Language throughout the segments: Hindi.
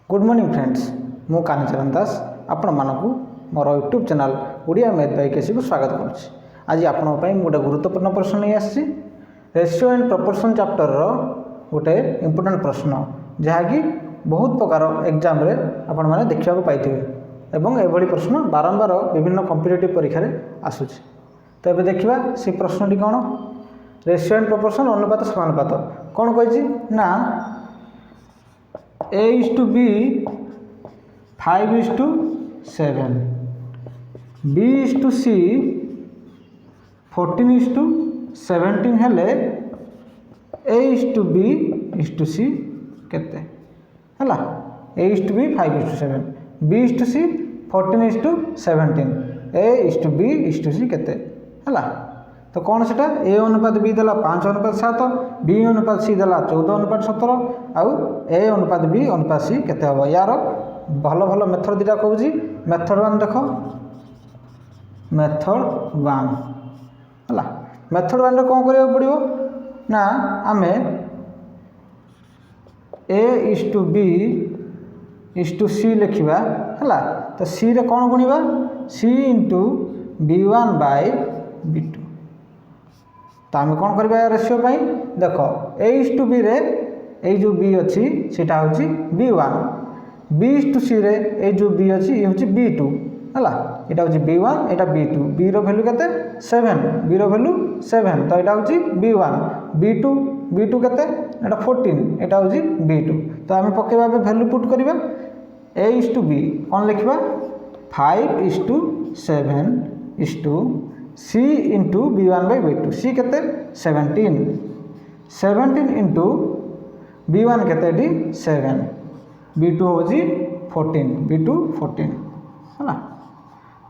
गुड मॉर्निंग फ्रेंड्स मु कानीचरण दास आपण मानकु मोर YouTube channel Odia math by KC को स्वागत करुच्ची। आज आपण गोटे गुरुत्वपूर्ण प्रश्न नहीं आसी रेशियो एंड प्रपोर्शन चैप्टर रो गोटे इंपोर्टेंट प्रश्न जहाँकि बहुत प्रकार एग्जाम रे आपण माने देखा पाई एवं एभली प्रश्न बारंबार विभिन्न कॉम्पिटिटिव परीक्षा रे आसुची। तो ये देखा से प्रश्नटी कौन रेशियो एंड प्रपोर्शन अनुपात समानुपात कौन कही ना A/B 5:7 B/C 14:17 हेले A/B/C केते हला A/B 5:7 B/C 14:17 A/B/C केते हला। तो कौन से A अनुपात B देला 5:7 B अनुपात C देला 14:17 आउ A अनुपात B अनुपात C केते हम यार भल भल मेथड दुटा कहूँ। मेथड 1 देख मेथड 1 है मेथड 1 कौन करा पड़ो ना आम A/B/C लिखा है तो C रे कौन गुणवा C इंटू B1/B2 तो आम कौन करवा रेशियो देख A/B रे ए जो B अच्छी सेटा हूँ B1 B/C रे ए जो B अच्छी ये हूँ B2 है यहाँ हूँ B1 यहाँ B2 B रो वैल्यू केते 7 B रो वैल्यू 7 तो यहाँ हूँ B1 B2 केते यहाँ 14 यहाँ हूँ B2 तो आम पकेबा वैल्यू पुट करवा A/B कौन लिखा 5:7 C इंटू B1/B2 C केते 17 इंटू B1 केते 7 B2 हूँ 14 है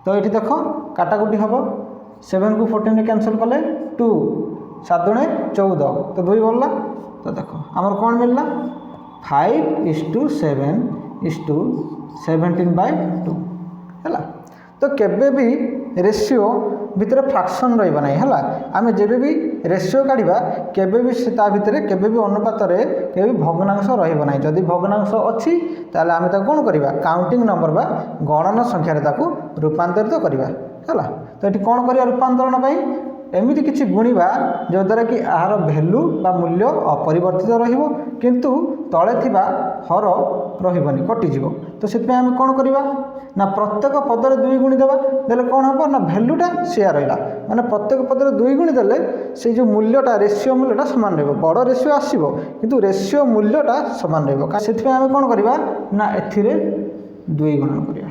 तो ये देख काटाकुटी हम 7 को 14 कैंसल कले 2 7 दुणे 14 तो 2 बोलला तो देख आमर कौन मिलला 5:7:17/2 है तो केबे भी रेशियो भितर फ्रैक्शन रहिबा नहीं है आम जेबे भी रेशियो काढ़ा केबे भी ता भितर केबे भी अनुपात रे केबे भग्नांश रहिबा नहीं जदि भग्नांश अच्छी ताले आम ताको कोन करिबा काउंटिंग नंबर बा गणना संख्या रे ताको रूपांतरित करिबा है तो ये कौन करिया रूपांतरण पई एमिति किछि गुणिबा जो द्वारा कि आहार वैल्यू बा मूल्य अपरिवर्तित रहिबो किंतु तळे थिबा हर रहिबनी कटिजिवो तो सेति आम कोन करिबा ना प्रत्येक पदरे 2 गुणी देवा देले कौन हम ना वैल्यूटा सेया रहा माने प्रत्येक पदरे 2 गुणी देले से जो मूल्यटा रेशियो मूल्यटा सामान रहबो बड़ रेशियो आसीबो किंतु रेशियो मूल्यटा सामान रहबो सेति आम कोन करिबा ना एथिरे 2 गुणन करिबा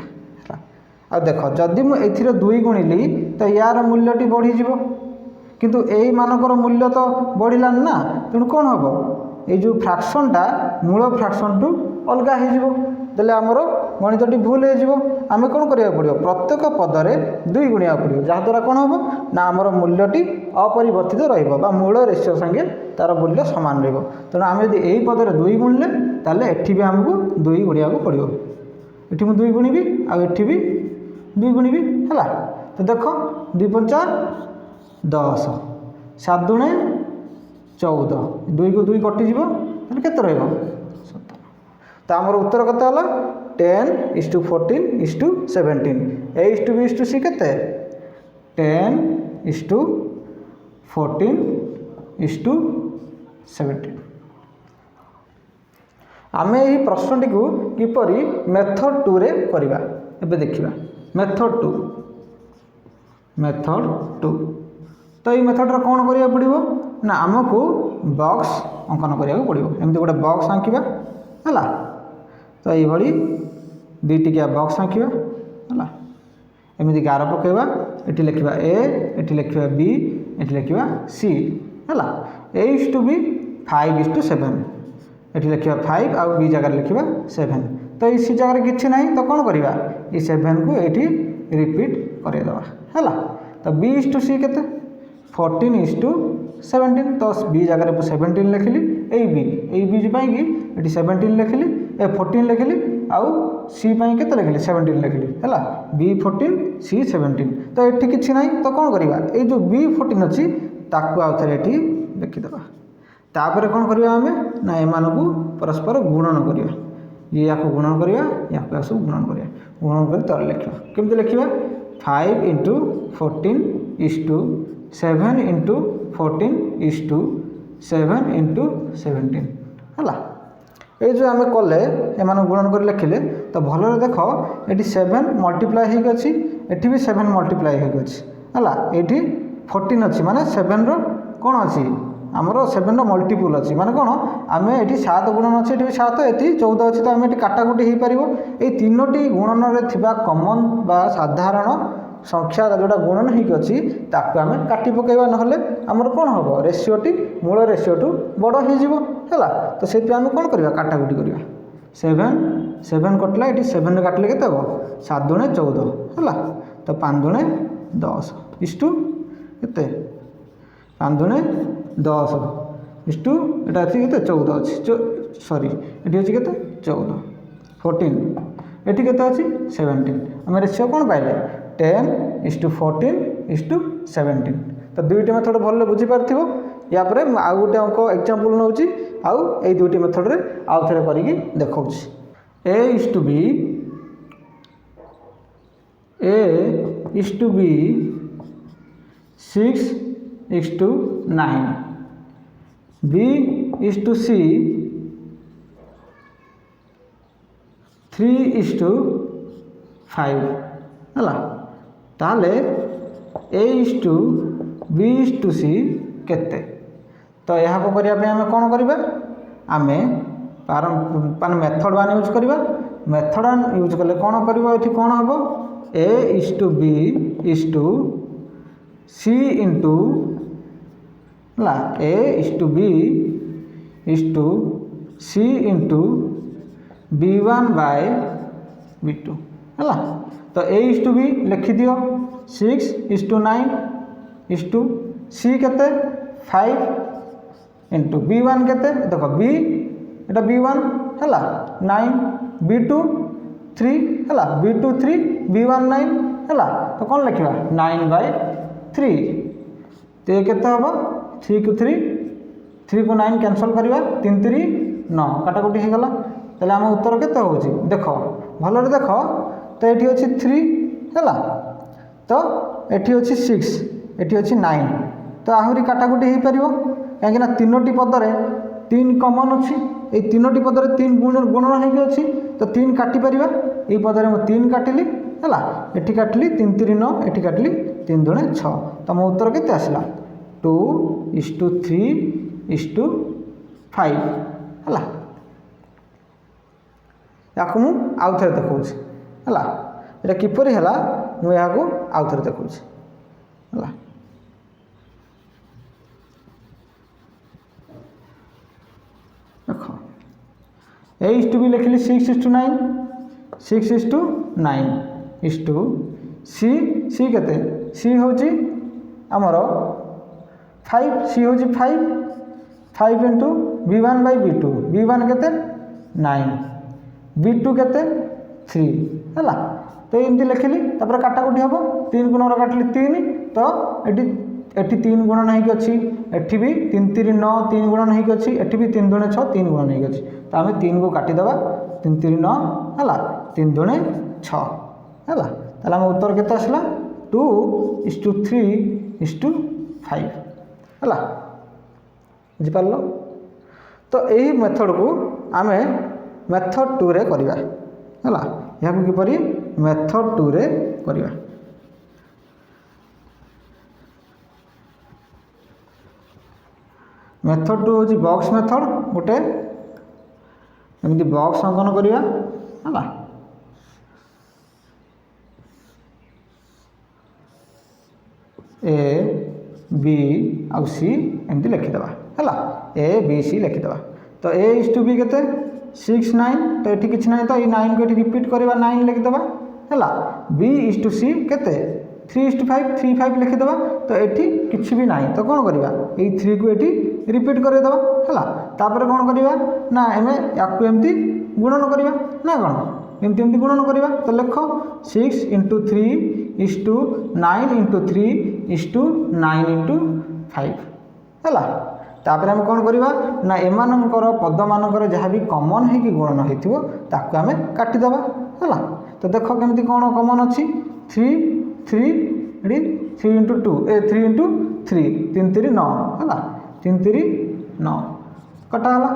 आ देख जदि मु एथिरे 2 गुणिली तो यार मूल्यटी बढ़ी जीवो किंतु एई मानकर मूल्य तो बढ़िला ना तेणु कौन हम ये जो फ्रैक्शनटा मूल फ्रैक्शन टू अलग हो देले आमर गणितटी भूल हो आम कौन करा पड़ो प्रत्येक पदरे 2 गुणिया पड़ो जहाद्वारा कौन हम ना आमर मूल्यटी अपरिवर्तित रहा मूल रेशियो संगे तार मूल्य सामान तेणु आम यदि यही पदरे 2 गुणिले ताले एठी भी आमको 2 गुणिया पड़ो ये मुझे 2 गुणिबी आठी भी 2 गुणिबी है तो देख 2×5 10 7 दुणे 14 2 को 2 कटिଯିବ केते रहइबो 17 तो आमर उत्तर केते होला 10:14:17 A/B/C केते 10:14:17 आमे यही प्रश्नटी को किपरि मेथड 2 रे करिबा एबे देखिबा मेथड 2 तो ये मेथड रे कौन करिया पड़िबो ना आमको बॉक्स अंकन करिया पड़िबो एमती गोटे बॉक्स आंकिबा है तो ये भली 2 टिकिया बॉक्स आंकिबा है एमती गार पकेबा एटी लिखा A एटी लिखा B एटी लिखा C है A/B 5:7 एटी लिखा 5 आउ B जगह लिखा 7 तो ये C जगह किसी ना तो कौन करवा ये 7 को ये रिपीट करदेवा है तो B/C केते 14:17 तो B जगह 17 लिखिली ए बी जी कि 17 लिखिली 14 लिखिली आउ C केते लिखिली 17 लिखिली है B14 C17 तो ये किसी ना तो कौन करवा ये जो B14 अच्छी ताकू आउ थे ये लिखिदेवा तापर कौन करवा आम ना एम परस्पर गुणन करवा ये या गुणन करिया या सब गुणन करिया गुणन कर तर लिखा केमती लिखा 5 into 14 is to 7 into 14 is to 7 into 17 है ये जो आम कले एम गुणन कर लिखिले तो भल देख ये 7 मल्टीप्लाई होगी अच्छी एटी भी 7 मल्टीप्लाई होगी है ये 14 अच्छी माने 7 कौन अच्छी आमर 7 मल्टीपुल अच्छी माने कौन आम ये 7 गुणन अच्छे ये 7 ये 14 अच्छी तो आम ये काटाकुटी हो पार ये तीनोटी गुणन में कमन बा साधारण संख्या जोटा गुणन होगी अच्छी ताकू आम काटी पकेवा ना आमर कौन हम रेसीओटी मूल रेसीओटू बड़ होगा तो से आम कौन करवा काटाकुटी करवा 7 कटला ये 7 काटिले के 7 दुणे 14 है तो 5 दुणे 10 इष्टू के 5 दुणे 10 इष्टू यहाँ अच्छी के 14 अच्छी सॉरी ये अच्छी के 14 14 ये के अच्छी 17 आम रेसीओ कौन पाइले 10:14:17 तो दुईटी मेथड भल बुझीपार या पर आउ गोटे अंक एग्जांपल नौ आउ ए दुईटी मेथड रे आउ थे करके देखा A is to be 6:9 B is to C 3:5 है ताले A is to B is to C केते तो यहाँ को करिया आम कौन करवा आम मेथड वन यूज करवा मेथड वन यूज कले कौन कर कौन हम A is to B is to C into A is to B is to C into B1 by B2 है तो A is to B लिखि दियो 6:9 is to C केते 5 इंटू B1 केते देख B एटा B1 है 9 B2 3 है B2 3 B1 9 है तो कौन लिखा 9/3 तो ये केते हम 3 को 3 3 को 9 कैंसल करवा 3 3 9 काटाकुटी हो गला ताले आम उत्तर केते होची देख भल देख तो ये अच्छी 3 है तो ये अच्छी 6 ये अच्छी 9 तो आहरी काटाकुटी हो पार कहीं तीनोटी पदरे 3 कमन अच्छी ये तीनोटी पदरे 3 गुणन होगी अच्छी तो 3 काटी पार ये पदरे मुझे 3 काटिली है ये काटिली 3 3 9 ये काटिली 3 दुणे 6 तो मो उत्तर केते आसला 2:3:5 है या आउ थे देखा है किपरि है मुझे आउ थे देखा है देख A is to B लिखिली 6:9 6:9 is to C C केते C होची आमर 5 C होची 5 into B1 by B2 B1 केते 9 B2 केते 3 है तो एमती लिखिली तापर काटाकुटी हम 3 गुणन काटिली 3 तो एटी 3 गुणन होगी अच्छी एटी भी 3 3 9 3 गुणन होगी अच्छी एटी भी 3 दुणे 6 3 गुणन होगी अच्छी तो आम 3 को काटिदेवा 3 3 9 है 3 दुणे 6 है ताला आम उत्तर केते आसला 2:3:5 है बुझिपार तो यही मेथड को आम मेथड 2 रे करवा है या किपरि मेथड 2 रे करवा मेथड 2 हूँ बॉक्स मेथड गोटे एमती बॉक्स अंकन करवा है A B आउ C एमती लिखिदेवा है A B C लिखिदेवा तो A is to B केते 6 9 तो ये किसी ना तो ये 9 को ये रिपीट करवा 9 लिखिदेवा है B is to C केते 3:5 3 5 लिखिदेवा तो ये किसी भी ना तो कौन करवा ये 3 को ये रिपीट करदेवा है तापर कौन करवा ना एम या गुणन करवा ना कौन एमती एमती गुणन करवा तो लिख 6 into 3 is to 9 into 3 is to 9 into 5 है तापर आम कौन करवा ना एमानकर पद मानकर जहाँ भी कमन है गुणन हो ताकू आम काटिदेवा है। तो देख केमती कौन कमन अच्छी 3 3 3 इंटू 2 3 इंटू 3 3 3 9 है 3 3 9 कटाला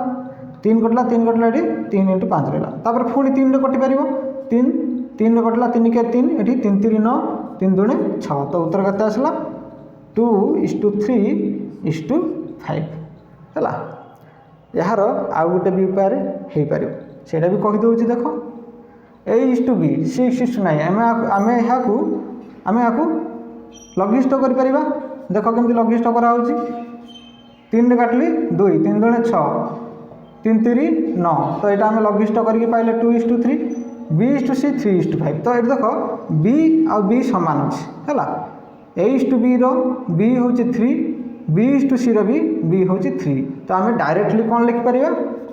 3 कटला 3 कटला ये 3 इंटू 5 रहा तापर पुणी 3 कटिपर 3 3 कटला 3 के 3 ये 3 3 9 3 दूने 6 तो उत्तर केते आसला 2:3:5 है। यार आउ गोटे भी उपाय हो पार से भी कहीदे देख A:B 6:9 आम यहाँ लघिष्ठ कर देख केमती लघिष्ठ कराऊँ 3 काटिली 2 3 दूने 6 3 3 9 तो यहाँ आम लघिष्ठ करके पाइले 2:3 B:C 3:5 तो ये देख B आ B सामान अच्छे है A:B रो B हूँ 3 B:C रो भी B हूँ 3 तो आम डायरेक्टली कौन लिखिपर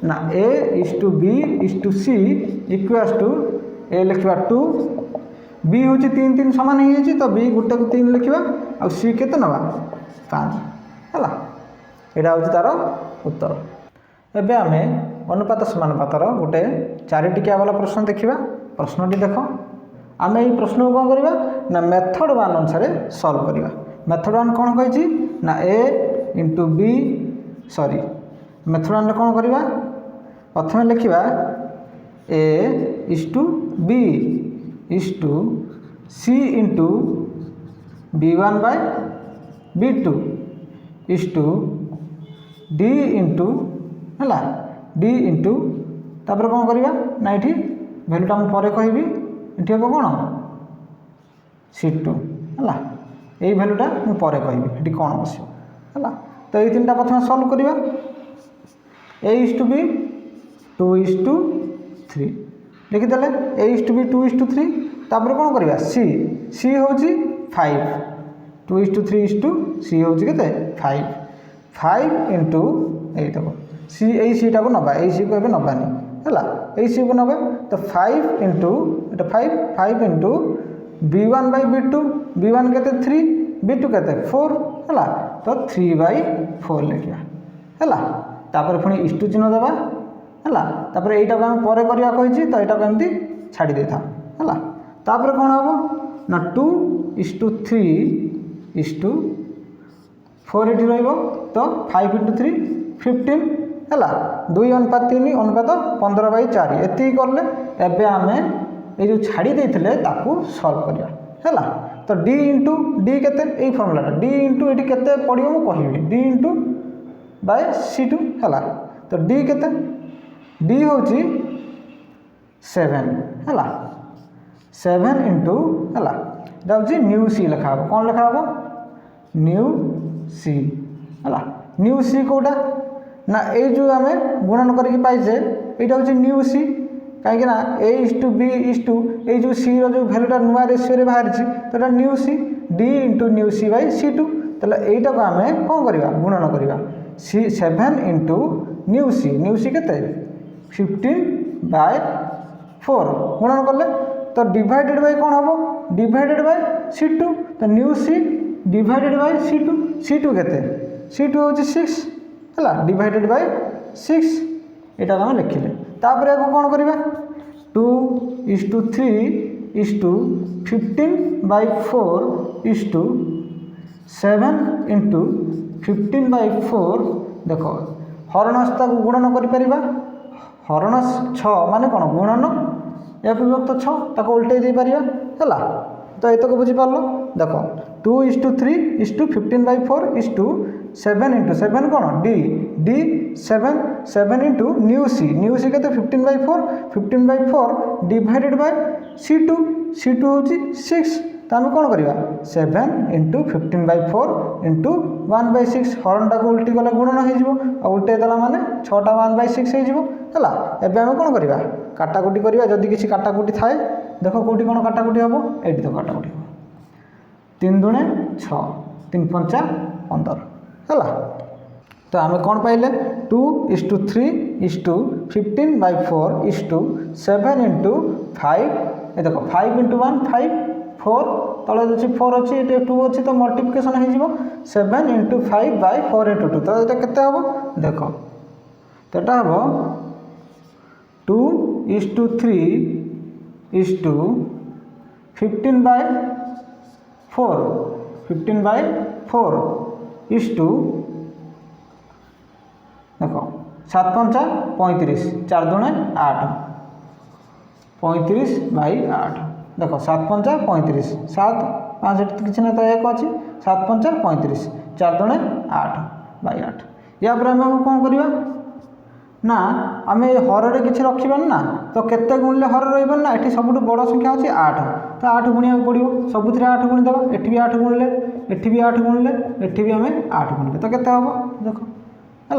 ना A:B:C इक्वल्स टू A लिखा 2 B हूँ 3 3 सामान हो तो B गोटे को 3 लिखा आ C केते नवा 5 है। यहाँ हूँ तार उत्तर। एबे आम अनुपात समानुपातर गोटे 4 टिकिया वाला प्रश्न देखा प्रश्नटी देख आम ये प्रश्न को कौन करवा ना मेथड 1 अनुसार सॉल्व करवा। मेथड 1 कौन कही ना A into B sorry method 1 कौन करवा प्रथम लिखा A:B C into B1/B2 D into है D इंटू तापर कौन करवा ना ये भैल्यूटा मुझे पर कहि ये हम कौन C2 है यही भैल्यूटा मुझे पर कहि ये कौन बस है। तो ये 3टा प्रथम सल्व करवा A:B 2:3 लिखिदे A:B 2:3 तापर कौन करवा C हूँ 5 2:3 C हूँ के 5 इंटू यही देख सी यही सीटा को नवा यही सी को एवं नवानी है यही सी को नवा तो 5 इंटू 5 इंटू B1/B2 B1 के 3 B2 के 4 है तो 3/4 लिखा है। तापर पुणी इष्टु चिन्ह देवा है तापर यहीटा को आम पर करवा कही तो यहाँ को एमती छाड़ी दे था है। तापर कौन हम ना 2:3 4 ये तो 5 इंटू 3 15 है 2:3 अनुपात 15/4 एति कले एबे आम ये जो छाड़ी देते ताकू सॉल्व करवा है। तो D इंटू D केते यही फर्मुलाटा D इंटू ये केते पड़ो मुझे कहि D इंटू बाय C2 है। तो D केते D हूँ 7 है 7 इंटू है ये न्यू C लिखा कौन लिखा न्यू C है न्यू C कौटा ना ये जो आम गुणन करके पाइजे यहाँ हूँ न्यू C कहीं A:B ये जो C रो भैल्यूटा नुआ रेशियो बाहरी तो यहाँ new C D into new C/C2 तो यहीटा को आम कौन करवा गुणन करवा 7 इंटू न्यू C के 15/4 गुणन कले तो डिवाइडेड बाय कौन हम डिवाइडेड बाय C2 तो new C divided by C2 केते C2 हूँ 6 है डिवाइडेड बाय 6 यहाँ आम लिखिले तापर या कौन करवा 2:3 15/4 7 इंटू 15/4 देख हरणस गुणन कर हरणस 6 माने कौन गुणन या विभक्त 6 उल्टे दे पार है। तो ये बुझीपार देख 2:3 15/4 7 इंटू 7 कौन D 7 इंटू न्यू C के 15/4 डिवाइडेड बाय C2 हूँ 6 तो आम कौन करवा 7 इंटू 15/4 इंटू 1/6 हरणटा को उल्टी गले गुणन हो उल्टे देला माने 6टा 1/6 हो एबे आम कौन करवा काटाकुटी करवा जदि किसी काटाकुटी थाए देख कौटी कौन काटाकुटी हम ये तो काटाकुटी हम 3 दूने 6 3 5 15 है। तो आम कौन पाइले 2:3 15/4 7 इंटू 5 ये देख 5 इंटू 1 5 4 तले दूसरी 4 अच्छी ये 2 अच्छी तो मल्टीप्लिकेशन हो 7 × 5/4 × 2 तो ये केते हम देख तो ये हम 2:3 15/4 15/4 देख 7 × 5 = 35 4 × 2 = 8 35/8 देख 7 × 5 = 35 7 5 किसी ना तो 1 अच्छी 7 × 5 = 35 4 × 2 = 8/8 या आम कौन करवा ना आम हरे किसी रखा ना तो केते गुणिले हर रहा ये सब बड़ संख्या अच्छी 8 तो 8 गुणिया पड़ो सबुथ 8 गुणिदेव एटी भी 8 गुणिले एटी भी 8 गुणिले एटी भी आम 8 गुणिले तो केते हम देख है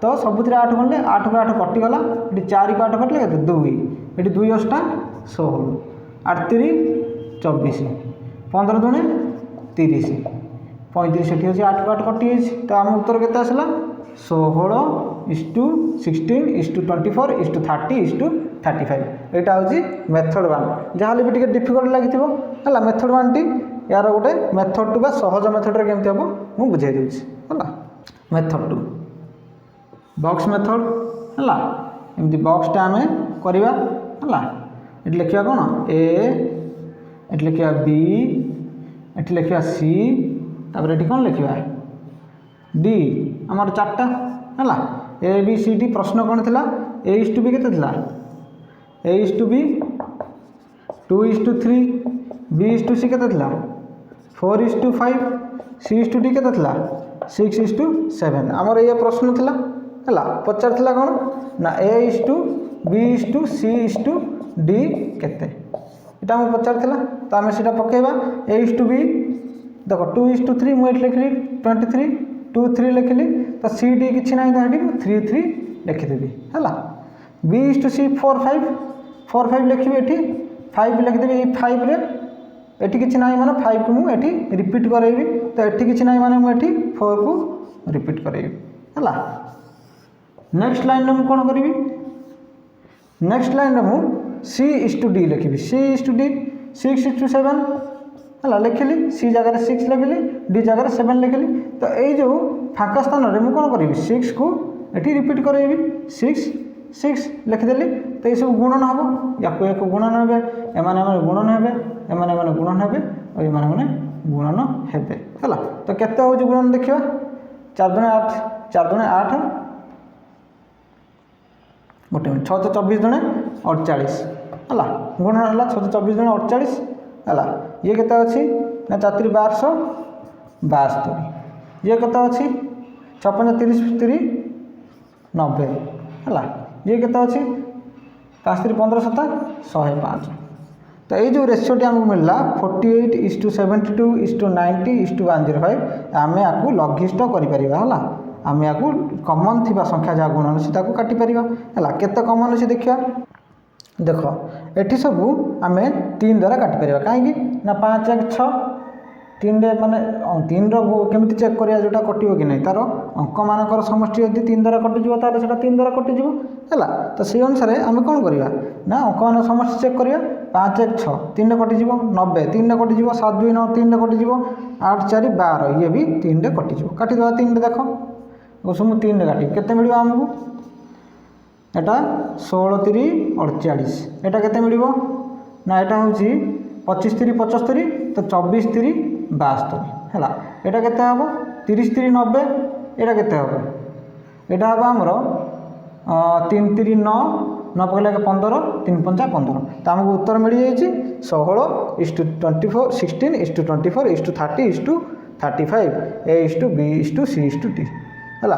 तो सबुथ 8 गुणिले 8 × 8 कटिगला ये 4 × 8 कटिले 2 ये 2 × 8 = 16 8 × 3 = 24 15 × 2 = 30 35 ये 8 × 8 कटि तो आम उत्तर केते आसला 16 = 16 = 24 = 30 = 35 यहाँ हूँ मेथड 1 जहाँ भी टे डिफिकल्ट लगी है मेथड 1 टी यार गोटे मेथड 2 सहज मेथड केमती हम मुझे बुझे दूसरी है मेथड 2 बॉक्स मेथड है एमती बॉक्सटा आम करवा है ये लिखा कौन ए ये लिखा बी ये लिखा सी तापर ये कौन लिखा डी आमर 4टा है ए बी सी डी प्रश्न कौन थी A/B के A/B 2:3 B/C के 4:5 C/D के 6:7 आमर ये प्रश्न थिला है पचार थिला कौन ना A/B/C/D केते इटा मैं पचार थिला तो आम सीटा पकेबा A/B देख 2:3 मुझे लिखली 23 2 3 लिखली तो CD किसी ना तो 3 लिखिदेवी है B/C 4 5 लिखी ये 5 लिखिदेवी ये 5 रे एटी किसी ना माने 5 को मुझे रिपीट करेबी तो ये किसी ना माने मुझे 4 को रिपीट करेबी है नेक्स्ट लाइन में मुझे कौन करी नेक्स्ट लाइन में मुझे C/D लिखी C/D 6:7 है लिखिली सी जगह 6 लिखिली डी जगह 7 लिखिली तो ये जो फाँका स्थान में मुझे कौन करी 6 को ये रिपीट करेबी 6 6 लिखिदेली तो ये सब गुणन हम या गुणन हे एम गुणन हे एम गुणन हे और ये गुणन हे तो केते हो गुणन देखा 4 × 8 4 × 8 गोटे 6 × 24 = 48 है गुणन है 6 × 24 = 48 है ये केते अच्छी ना 4 × 1272 ये केते अच्छी 6 × 30 30 90 है ये केते अच्छी 5 × 15 7 105 तो ये जो रेशियोटी आमको मिलला 48:72:90:105 आम या लघिष्ठ करें आम या कमन थी संख्या जहाँ गुणन से काटी पार है केते कमन अच्छे देखा देख ये सब आम 3 द्वारा काटी पार कहीं ना 5 1 6 3 माने 3 केमी चेक करा जोटा कटो कि नहीं तार अंक मानकर समष्टि यदि 3 द्वारा कटिज तो 3 द्वारा कटिज है तो से अनुसार आम कौन करवा ना अंक मान समष्टि चेक करा 5 1 6 3 कटिज 90 3 कटिज 7 2 9 3 कटिज 8 4 12 ये भी 3 कटिज काटिदेवा 3 देख सब 3 काटी केते मिल आमको एटा 16 3 48 एटा केते मिल ना यहाँ हूँ 25 3 75 तो 24 3 72 है यहाँ केते हम 30 3 90 यहाँ केते हम यहाँ हम आमर 3 3 9 9 पकड़े 15 3 5 15 तो आमको उत्तर मिल जाए 16:24 16:24:30:35 A/B/C/D है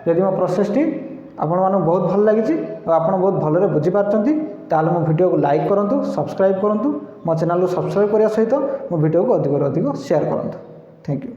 जदि मो प्रोसेसटी आपण मानक बहुत भल लगी और आप बहुत भलरे बुझीपारती ताल मो वीडियो को लाइक करूँ सब्सक्राइब करूँ मो चैनल को सब्सक्राइब करने सहित मो वीडियो को अधिक शेयर करूँ थैंक यू।